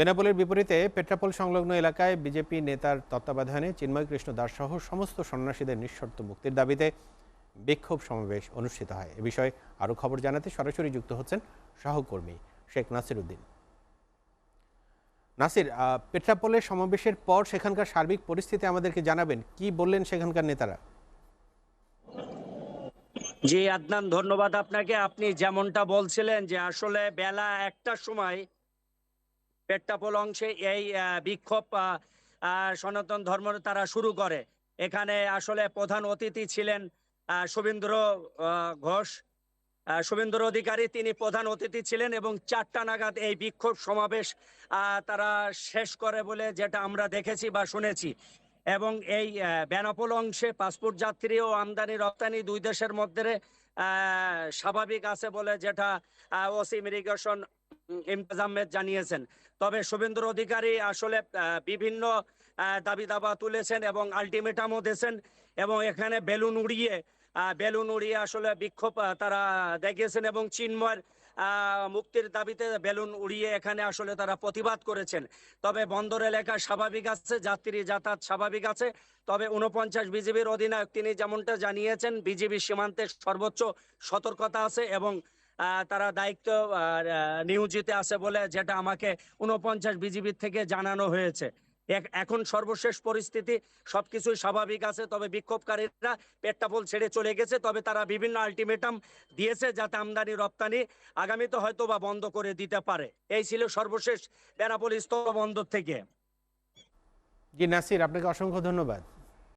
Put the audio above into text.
বেনাপোলের বিপরীতে পেট্রাপোল সংলগ্ন এলাকায় বিজেপি নেতার তত্ত্বাবধানে চিন্ময় কৃষ্ণ দাস সহ সমস্ত সন্ন্যাসীদের নিঃশর্ত মুক্তির দাবিতে বিক্ষোভ সমাবেশ অনুষ্ঠিত হয়। এ বিষয়ে আরও খবর জানাতে সরাসরি যুক্ত হচ্ছেন সহকর্মী শেখ নাসির উদ্দিন। নাসির, পেট্রাপোলের সমাবেশের পর সেখানকার সার্বিক পরিস্থিতি আমাদেরকে জানাবেন, কি বললেন সেখানকার নেতারা? জি আদনান, ধন্যবাদ আপনাকে। আপনি যেমনটা বলছিলেন যে আসলে বেলা 1টার সময় পেট্টাপোল অংশে এই বিক্ষোভ সনাতন ধর্ম তারা শুরু করে। এখানে আসলে প্রধান অতিথি ছিলেন শুভেন্দু ঘোষ, শুভেন্দু অধিকারী, তিনি প্রধান অতিথি ছিলেন এবং 4টা নাগাদ এই বিক্ষোভ সমাবেশ তারা শেষ করে বলে যেটা আমরা দেখেছি বা শুনেছি। এবং এই বেনাপোল অংশে পাসপোর্ট যাত্রী ও আমদানি রপ্তানি দুই দেশের মধ্যে স্বাভাবিক আছে বলে যেটা ওসি ইমিগ্রেশন ইমতাজ আহমেদ জানিয়েছেন। তবে শুভেন্দু অধিকারী আসলে বিভিন্ন দাবি দাবা তুলেছেন এবং আলটিমেটামও দিয়েছেন এবং এখানে বেলুন উড়িয়ে আসলে বিক্ষোভ তারা দেখিয়েছেন এবং চিন্ময়ের মুক্তির দাবিতে বেলুন উড়িয়ে এখানে আসলে তারা প্রতিবাদ করেছেন। তবে বন্দর এলাকা স্বাভাবিক আছে, যাত্রী যাতায়াত স্বাভাবিক আছে। তবে 49 বিজিবির অধিনায়ক তিনি যেমনটা জানিয়েছেন, বিজিবি সীমান্তে সর্বোচ্চ সতর্কতা আছে এবং তারা দায়িত্ব নিয়োজিত আছে বলে যেটা আমাকে 49 বিজিবির থেকে জানানো হয়েছে। এখন সর্বশেষ পরিস্থিতি সবকিছুই স্বাভাবিক আছে। তবে বিক্ষোভকারীরা পেট্টাপোল ছেড়ে চলে গেছে। তবে তারা বিভিন্ন আলটিমেটাম দিয়েছে যাতে আমদানি রপ্তানি আগামীতে হয়তো বা বন্ধ করে দিতে পারে। এই ছিল সর্বশেষ বেনাপোল স্থলবন্দর থেকে। জি নাসির, আপনাকে অসংখ্য ধন্যবাদ।